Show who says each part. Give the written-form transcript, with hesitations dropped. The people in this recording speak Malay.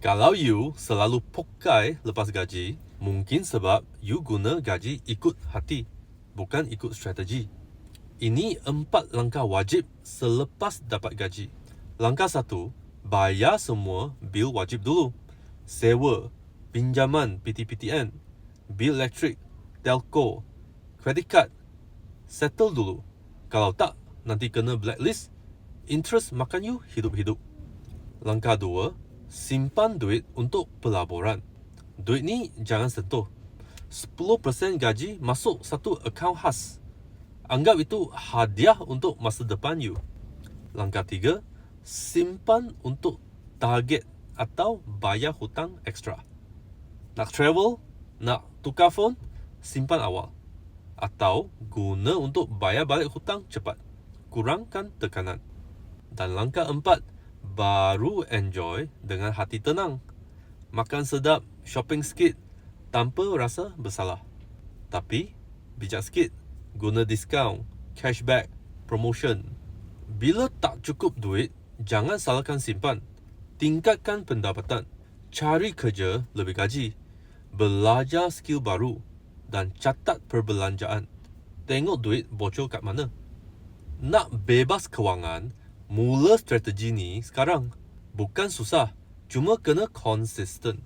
Speaker 1: Kalau you selalu pokai lepas gaji, mungkin sebab you guna gaji ikut hati, bukan ikut strategi. Ini 4 langkah wajib selepas dapat gaji. Langkah 1, bayar semua bil wajib dulu. Sewa, pinjaman PTPTN, bil elektrik, telco, credit card. Settle dulu. Kalau tak, nanti kena blacklist. Interest makan you hidup-hidup. Langkah 2, simpan duit untuk pelaburan. Duit ni jangan sentuh. 10% gaji masuk satu akaun khas. Anggap itu hadiah untuk masa depan you. Langkah 3, simpan untuk target atau bayar hutang ekstra. Nak travel, nak tukar phone, simpan awal. Atau guna untuk bayar balik hutang cepat. Kurangkan tekanan. Dan langkah 4, baru enjoy dengan hati tenang. Makan sedap, shopping sikit tanpa rasa bersalah. Tapi bijak sikit, guna diskaun, cashback, promotion. Bila tak cukup duit, jangan salahkan simpan. Tingkatkan pendapatan, cari kerja lebih gaji, belajar skill baru dan catat perbelanjaan. Tengok duit bocor kat mana. Nak bebas kewangan, mula strategi ni sekarang. Bukan susah, cuma kena konsisten.